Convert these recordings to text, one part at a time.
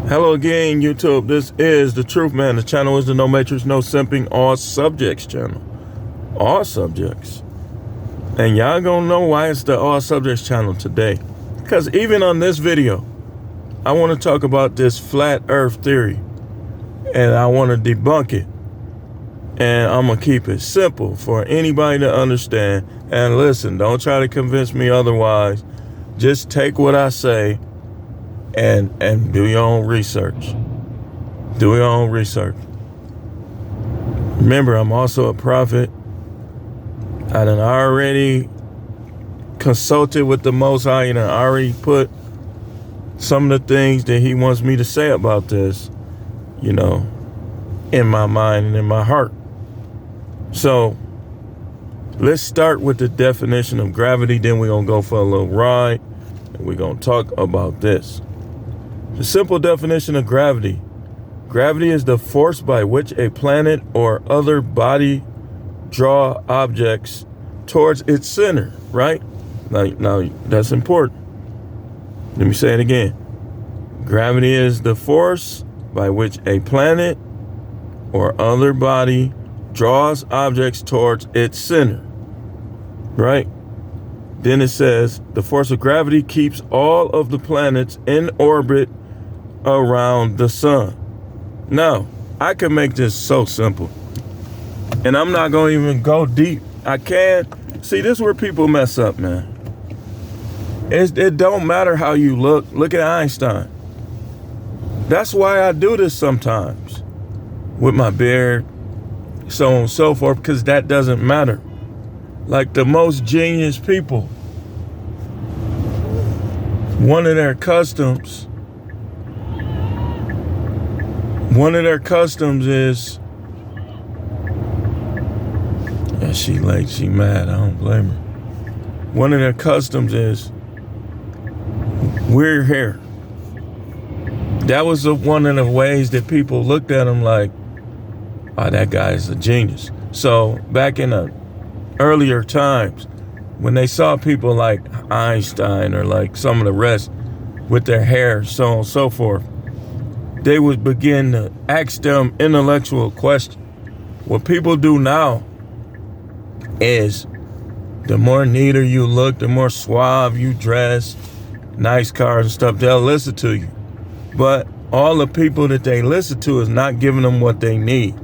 Hello again, YouTube. This is The Truth Man. The channel is the No Matrix, No Simping, All Subjects channel. All subjects. And y'all gonna know why it's the All Subjects channel today. Because even on this video, I want to talk about this flat earth theory. And I want to debunk it. And I'm going to keep it simple for anybody to understand. And listen, don't try to convince me otherwise. Just take what I say and do your own research. Do your own research. Remember, I'm also a prophet. I done already consulted with the Most High and I already put some of the things that he wants me to say about this, in my mind and in my heart. So let's start with the definition of gravity. Then we're going to go for a little ride and we're going to talk about this. The simple definition of gravity. Gravity is the force by which a planet or other body draw objects towards its center, right? Now that's important. Let me say it again. Gravity is the force by which a planet or other body draws objects towards its center, right? Then it says the force of gravity keeps all of the planets in orbit around the sun. Now, I can make this so simple, and I'm not going to even go deep. I can't. See, this is where people mess up, man. It don't matter how you look. Look at Einstein. That's why I do this sometimes with my beard, so on and so forth, because that doesn't matter. Like the most genius people, one of their customs is, yeah, she late, she mad, I don't blame her. One of their customs is weird hair. That was one of the ways that people looked at him like, oh, that guy is a genius. So back in the earlier times, when they saw people like Einstein or like some of the rest with their hair, so on and so forth, they would begin to ask them intellectual questions. What people do now is the more neater you look, the more suave you dress, nice cars and stuff, they'll listen to you. But all the people that they listen to is not giving them what they need.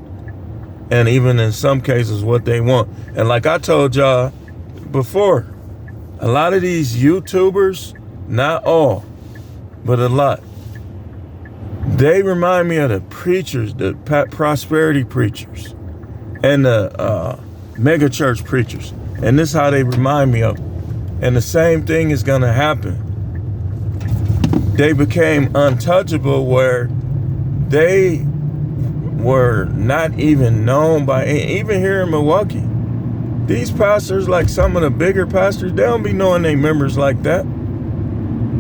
And even in some cases, what they want. And like I told y'all before, a lot of these YouTubers, not all, but a lot, they remind me of the preachers, the prosperity preachers and the mega church preachers. And this is how they remind me of them. And the same thing is going to happen. They became untouchable where they were not even known by, even here in Milwaukee. These pastors, like some of the bigger pastors, they don't be knowing their members like that.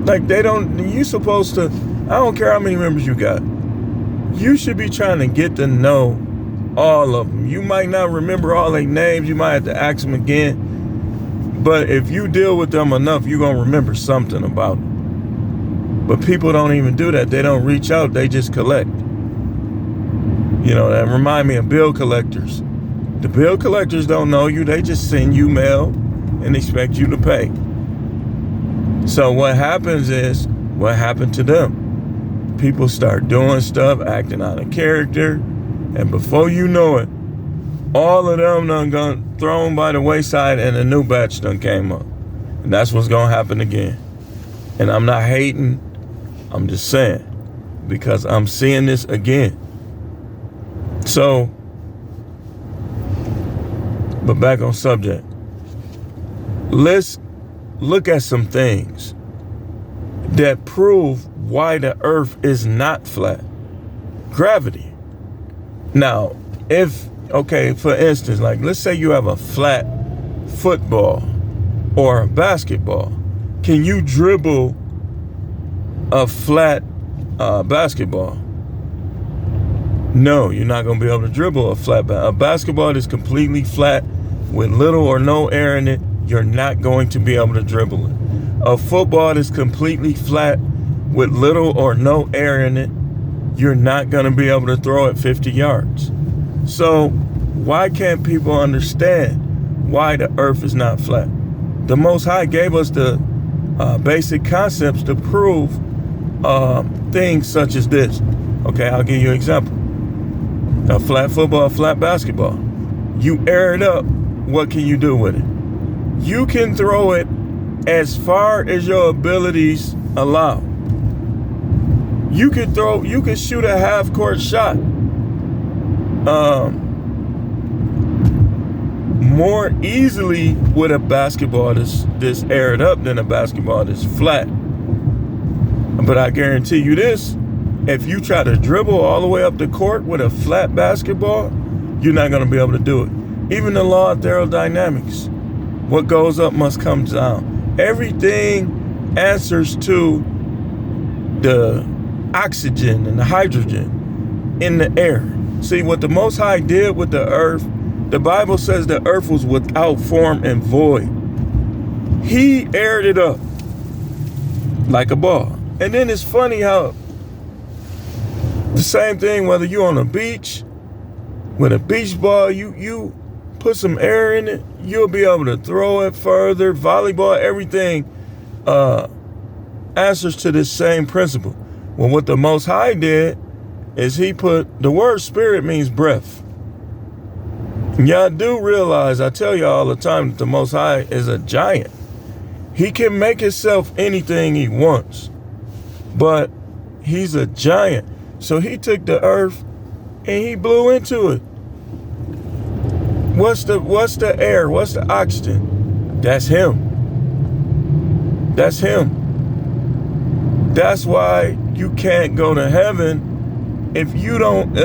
Like they don't, you supposed to, I don't care how many members you got. You should be trying to get to know all of them. You might not remember all their names. You might have to ask them again. But if you deal with them enough, you're going to remember something about them. But people don't even do that. They don't reach out. They just collect. That remind me of bill collectors. The bill collectors don't know you. They just send you mail and expect you to pay. So what happens is, what happened to them? People start doing stuff, acting out of character. And before you know it, all of them done got thrown by the wayside and a new batch done came up. And that's what's going to happen again. And I'm not hating. I'm just saying, because I'm seeing this again. So, but back on subject. Let's look at some things that prove why the earth is not flat. Gravity. Now, for instance, like let's say you have a flat football or a basketball. Can you dribble a flat basketball? No, you're not going to be able to dribble a flat a basketball that's completely flat with little or no air in it. You're not going to be able to dribble it. A football that's completely flat with little or no air in it, you're not going to be able to throw it 50 yards. So why can't people understand why the earth is not flat? The Most High gave us the basic concepts to prove things such as this. Okay, I'll give you an example. A flat football, a flat basketball. You air it up, what can you do with it? You can throw it as far as your abilities allow. You could shoot a half-court shot more easily with a basketball that's aired up than a basketball that's flat. But I guarantee you this, if you try to dribble all the way up the court with a flat basketball, you're not going to be able to do it. Even the law of thermodynamics, what goes up must come down. Everything answers to the oxygen and the hydrogen in the air. See, what the Most High did with the earth, the Bible says the earth was without form and void. He aired it up like a ball. And then it's funny how the same thing, whether you're on a beach, with a beach ball, you put some air in it, you'll be able to throw it further. Volleyball, everything answers to this same principle. Well, what the Most High did is he put, the word spirit means breath. Y'all do realize, I tell y'all all the time, that the Most High is a giant. He can make himself anything he wants, but he's a giant. So he took the earth and he blew into it. What's the air? What's the oxygen? That's him. That's him. That's why you can't go to heaven if you don't,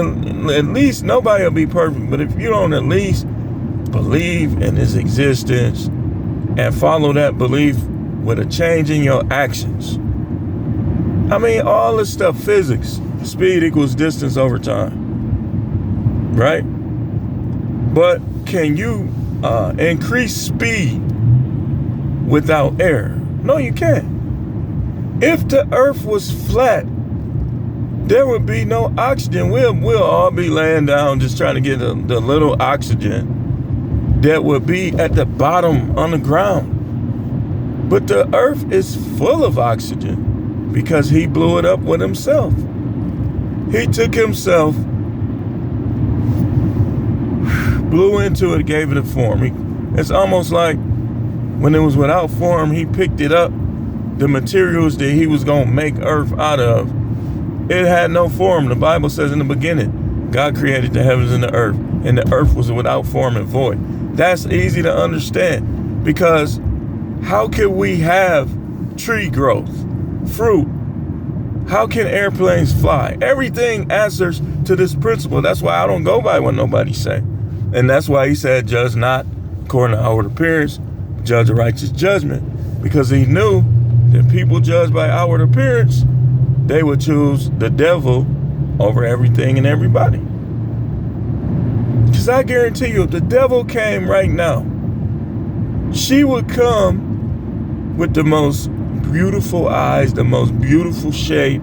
at least nobody will be perfect, but if you don't at least believe in his existence and follow that belief with a change in your actions. I mean, all this stuff, physics, speed equals distance over time, right? But can you increase speed without air? No, you can't. If the earth was flat, there would be no oxygen. We'll all be laying down just trying to get the little oxygen that would be at the bottom on the ground. But the earth is full of oxygen because he blew it up with himself. He took himself, blew into it, gave it a form. It's almost like when it was without form, he picked it up, the materials that he was going to make earth out of. It had no form. The Bible says in the beginning, God created the heavens and the earth was without form and void. That's easy to understand, because how can we have tree growth, fruit? How can airplanes fly? Everything answers to this principle. That's why I don't go by what nobody say. And that's why he said, judge not according to outward appearance, judge a righteous judgment. Because he knew that people judged by outward appearance, they would choose the devil over everything and everybody. Because I guarantee you, if the devil came right now, she would come with the most beautiful eyes, the most beautiful shape,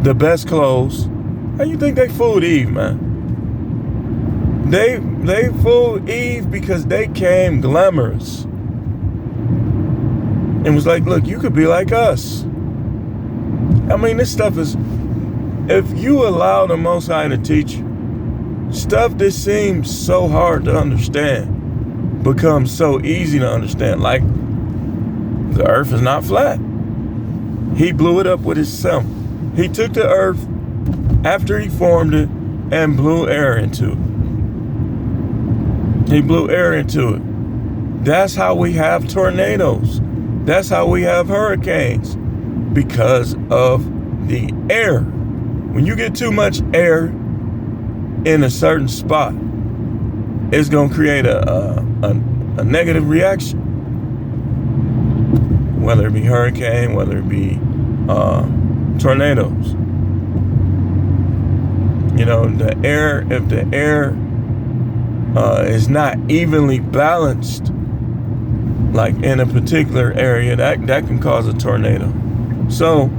the best clothes. How you think they fooled Eve, man? They fooled Eve because they came glamorous and was like, look, you could be like us. I mean, this stuff is, if you allow the Most High to teach you, stuff that seems so hard to understand becomes so easy to understand. Like, the earth is not flat. He blew it up with himself. He took the earth after he formed it and blew air into it. He blew air into it. That's how we have tornadoes. That's how we have hurricanes, because of the air. When you get too much air in a certain spot, it's going to create a negative reaction. Whether it be hurricane, whether it be tornadoes. You know, the air, if the air is not evenly balanced, like in a particular area, that can cause a tornado. So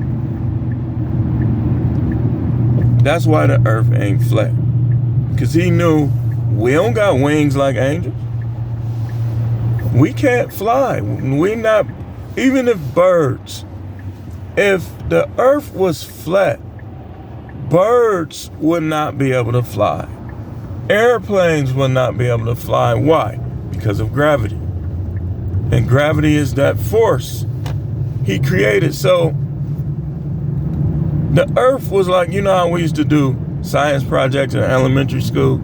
That's why the earth ain't flat. Because he knew we don't got wings like angels. We can't fly. We not, even if birds, if the earth was flat, birds would not be able to fly. Airplanes would not be able to fly. Why? Because of gravity. And gravity is that force he created. So the earth was like, you know how we used to do science projects in elementary school?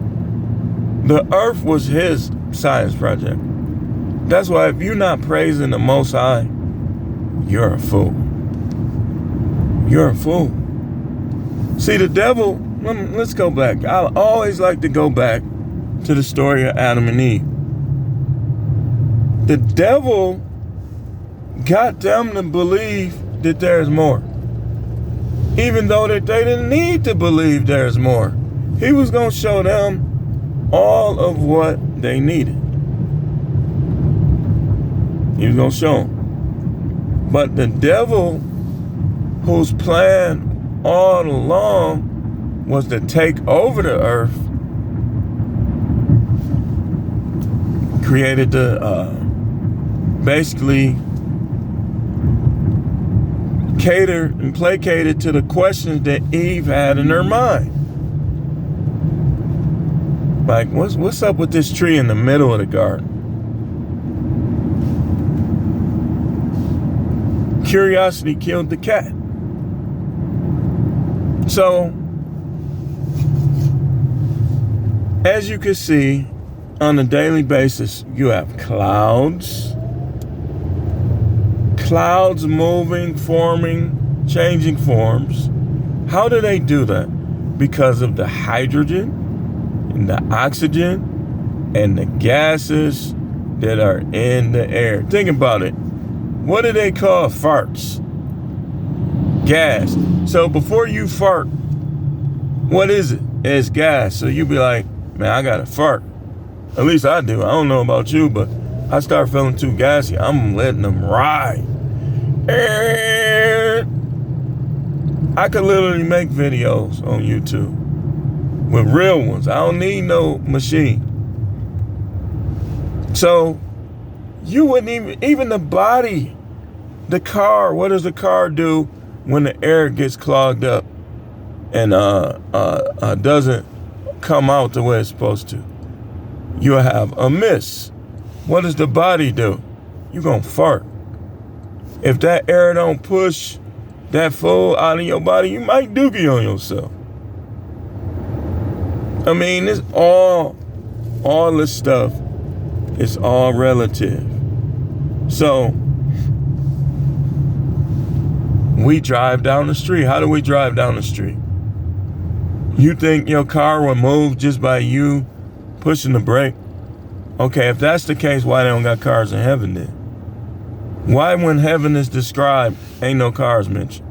The earth was his science project. That's why if you're not praising the Most High, you're a fool. You're a fool. See, the devil, let's go back. I always like to go back to the story of Adam and Eve. The devil got them to believe that there's more. Even though that they didn't need to believe there's more. He was going to show them all of what they needed. He was going to show them. But the devil, whose plan all along was to take over the earth, created the basically catered and placated to the questions that Eve had in her mind. Like, what's up with this tree in the middle of the garden? Curiosity killed the cat. So, as you can see, on a daily basis, you have clouds moving, forming, changing forms. How do they do that? Because of the hydrogen and the oxygen and the gases that are in the air. Think about it. What do they call farts? Gas. So before you fart, what is it? It's gas. So you be like, man, I got to fart. At least I do. I don't know about you, but I start feeling too gassy. I'm letting them ride. I could literally make videos on YouTube with real ones. I don't need no machine. So you wouldn't even the body, the car, what does the car do when the air gets clogged up and doesn't come out the way it's supposed to? You have a miss. What does the body do? You're gonna fart. If that air don't push that food out of your body, you might dookie on yourself. I mean, it's all this stuff, it's all relative. So, we drive down the street. How do we drive down the street? You think your car will move just by you pushing the brake? Okay, if that's the case, why they don't got cars in heaven then? Why when heaven is described, ain't no cars mentioned?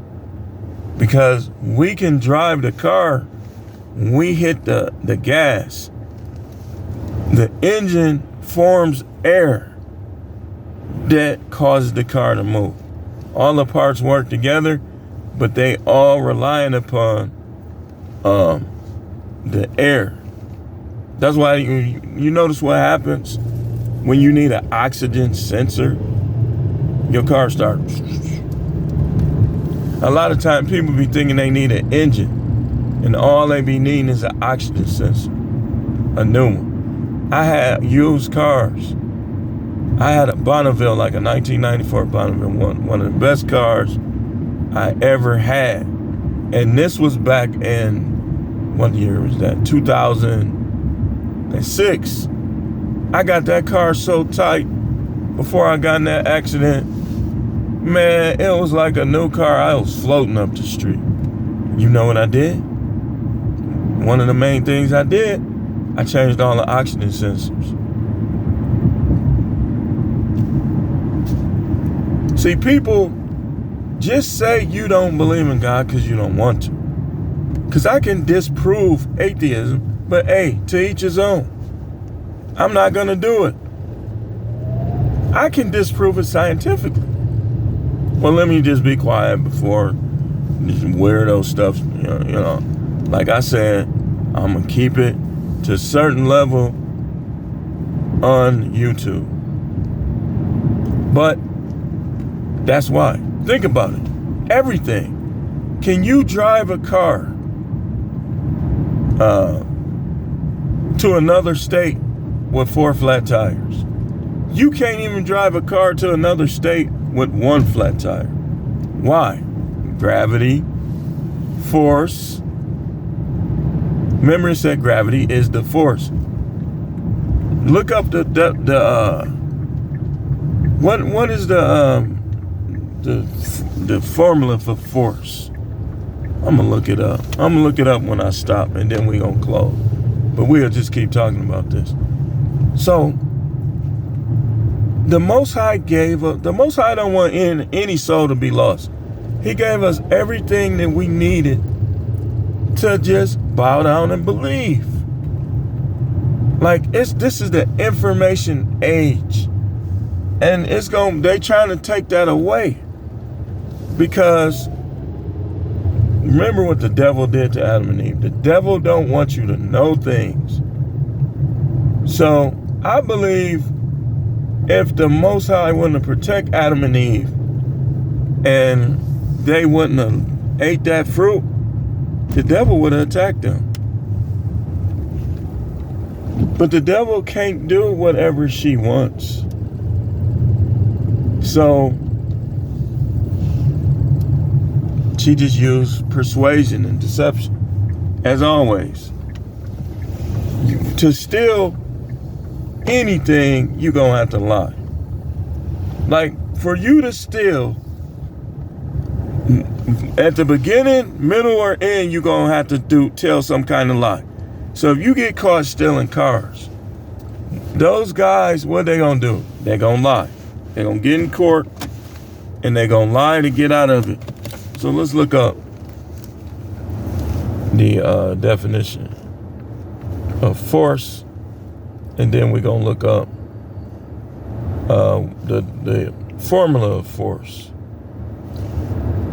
Because we can drive the car, we hit the gas. The engine forms air that causes the car to move. All the parts work together, but they all relying upon the air. That's why you notice what happens when you need an oxygen sensor. Your car starts. A lot of times people be thinking they need an engine, and all they be needing is an oxygen sensor, a new one. I had used cars. I had a Bonneville, like a 1994 Bonneville, one of the best cars I ever had. And this was back in, what year was that? 2006. I got that car so tight before I got in that accident. Man, it was like a new car. I was floating up the street. You know what I did? One of the main things I did, I changed all the oxygen sensors. See, people just say you don't believe in God because you don't want to. Because I can disprove atheism, but hey, to each his own. I'm not going to do it. I can disprove it scientifically. Well, let me just be quiet before this weirdo stuff, Like I said, I'm going to keep it to a certain level on YouTube. But that's why. Think about it. Everything. Can you drive a car to another state with 4 flat tires? You can't even drive a car to another state with 1 flat tire. Why? Gravity, force. Remember, it said gravity is the force. Look up what is the formula for force? I'm gonna look it up. I'm gonna look it up when I stop, and then we gonna close. But we'll just keep talking about this. So the Most High gave us. The Most High don't want any soul to be lost. He gave us everything that we needed to just bow down and believe. Like this is the information age, and they trying to take that away, because remember what the devil did to Adam and Eve. The devil don't want you to know things. So I believe if the Most High wouldn't have protect Adam and Eve, and they wouldn't have ate that fruit, the devil would have attacked them. But the devil can't do whatever she wants. So she just used persuasion and deception, as always. To steal anything, you're going to have to lie. Like, for you to steal, at the beginning, middle, or end, you're going to have to tell some kind of lie. So if you get caught stealing cars, those guys, what they going to do? They're going to lie. They're going to get in court, and they're going to lie to get out of it. So let's look up the definition of force, and then we're going to look up the formula of force.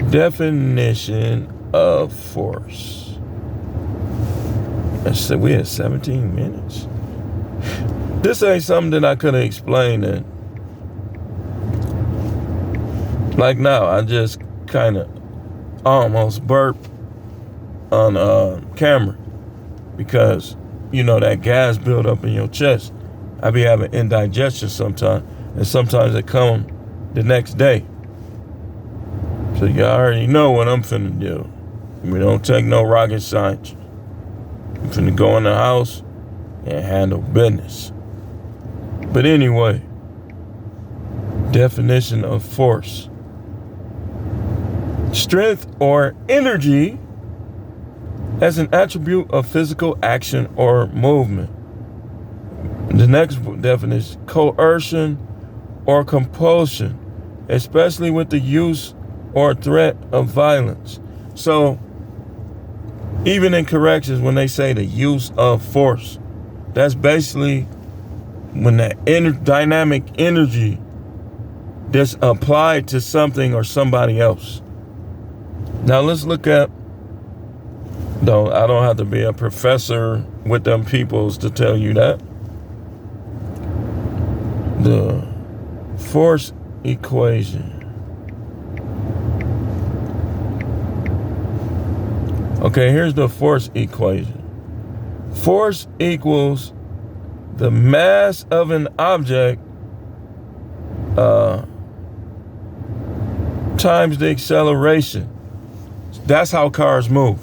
Definition of force. We had 17 minutes. This ain't something that I could have explained it. Like now, I just kind of almost burped on camera, because you know that gas build up in your chest. I be having indigestion sometimes, and sometimes it come the next day. So you already know what I'm finna do. We don't take no rocket science. I'm finna go in the house and handle business. But anyway, definition of force. Strength or energy as an attribute of physical action or movement. The next definition, coercion or compulsion, especially with the use or threat of violence. So even in corrections, when they say the use of force, that's basically when that dynamic energy that's applied to something or somebody else. Now let's look at, though I don't have to be a professor with them peoples to tell you that, the force equation. Okay, here's the force equation. Force equals the mass of an object times the acceleration. That's how cars move.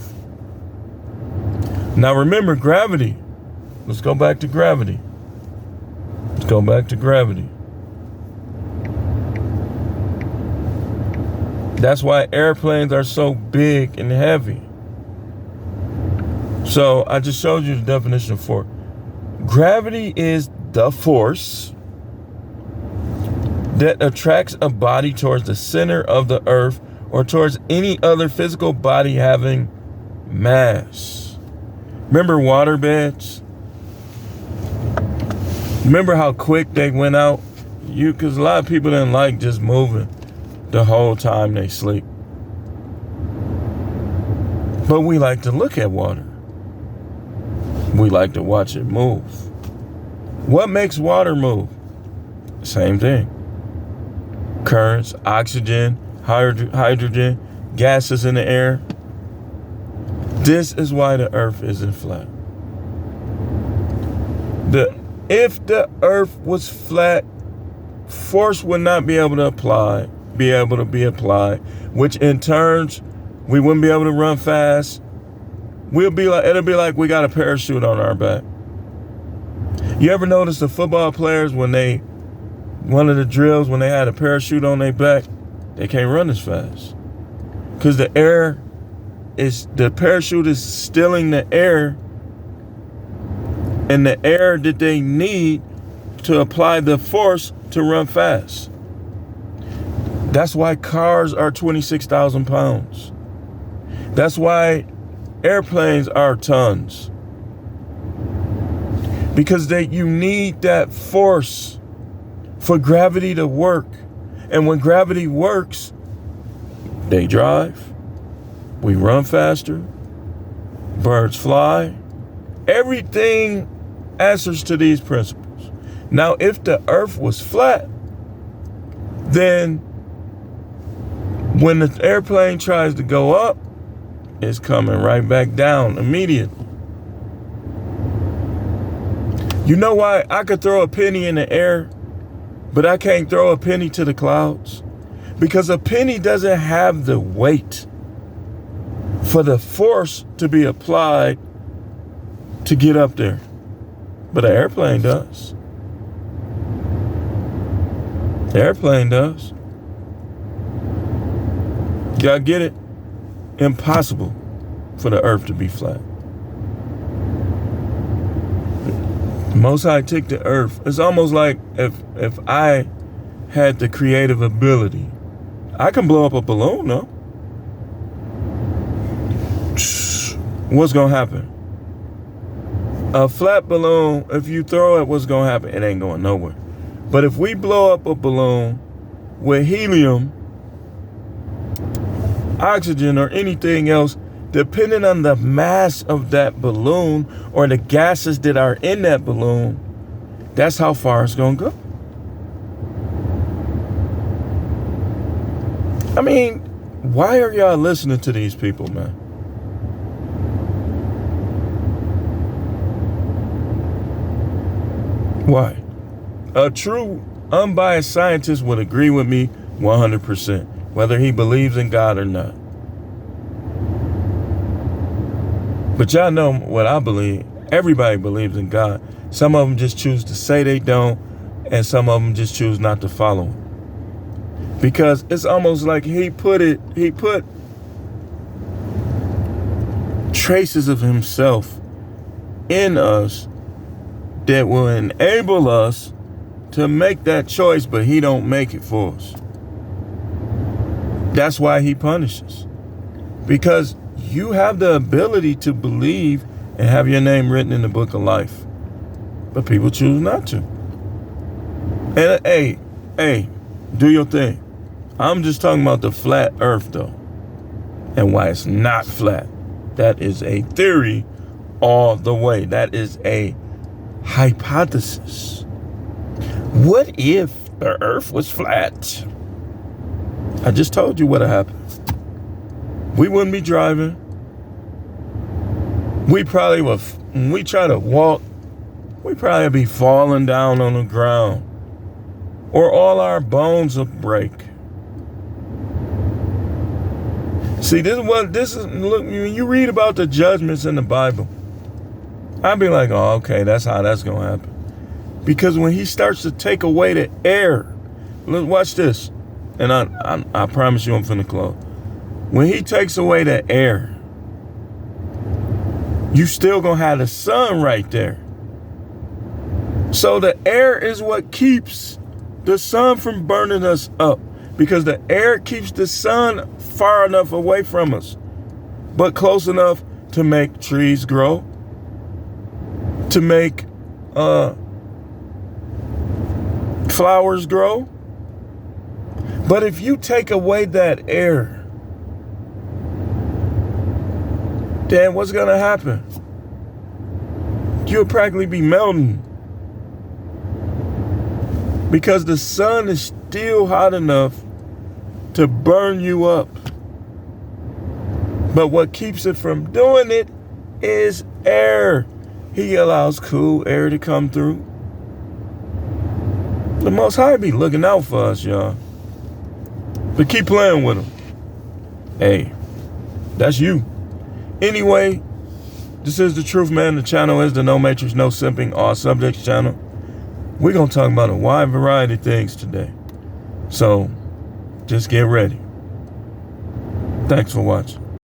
Now remember gravity. Let's go back to gravity. Let's go back to gravity. That's why airplanes are so big and heavy. So I just showed you the definition of force. Gravity is the force that attracts a body towards the center of the earth or towards any other physical body having mass. Remember water beds? Remember how quick they went out? Because a lot of people didn't like just moving the whole time they sleep. But we like to look at water. We like to watch it move. What makes water move? Same thing. Currents, oxygen, hydrogen, gases in the air. This is why the earth isn't flat. If the earth was flat, force would not be able to be applied, which in turns, we wouldn't be able to run fast. It'll be like we got a parachute on our back. You ever notice the football players one of the drills when they had a parachute on their back, they can't run as fast. Because the parachute is stealing the air, and the air that they need to apply the force to run fast. That's why cars are 26,000 pounds. That's why airplanes are tons. Because you need that force for gravity to work. And when gravity works, they drive, we run faster, birds fly. Everything answers to these principles. Now, if the earth was flat, then when the airplane tries to go up, it's coming right back down immediately. You know why I could throw a penny in the air, but I can't throw a penny to the clouds? Because a penny doesn't have the weight for the force to be applied to get up there. But an airplane does. The airplane does. Y'all get it? Impossible for the earth to be flat. Most High took the earth. It's almost like if I had the creative ability, I can blow up a balloon, no? What's gonna happen? A flat balloon, if you throw it, what's gonna happen? It ain't going nowhere. But if we blow up a balloon with helium, oxygen, or anything else, depending on the mass of that balloon or the gases that are in that balloon, that's how far it's gonna go. I mean, why are y'all listening to these people, man? Why? A true, unbiased scientist would agree with me 100%, whether he believes in God or not. But y'all know what I believe. Everybody believes in God. Some of them just choose to say they don't, and some of them just choose not to follow him. Because it's almost like he put traces of himself in us that will enable us to make that choice, but he don't make it for us. That's why he punishes. Because you have the ability to believe and have your name written in the book of life, but people choose not to. And hey, do your thing. I'm just talking about the flat earth though, and why it's not flat. That is a theory all the way. That is a hypothesis. What if the earth was flat? I just told you what happened. We wouldn't be driving. We probably would, when we try to walk, we probably be falling down on the ground, or all our bones will break. See, look, when you read about the judgments in the Bible, I'd be like, oh, okay, that's how that's going to happen. Because when he starts to take away the air, look, watch this. And I promise you I'm finna close. When he takes away the air, you still going to have the sun right there. So the air is what keeps the sun from burning us up. Because the air keeps the sun far enough away from us, but close enough to make trees grow, to make flowers grow. But if you take away that air, then what's going to happen? You'll practically be melting. Because the sun is still hot enough to burn you up. But what keeps it from doing it is air. He allows cool air to come through. The Most High be looking out for us, y'all. But keep playing with him. Hey, that's you. Anyway, this is The Truth, man. The channel is the No Matrix, No Simping, All Subjects channel. We're going to talk about a wide variety of things today. So, just get ready. Thanks for watching.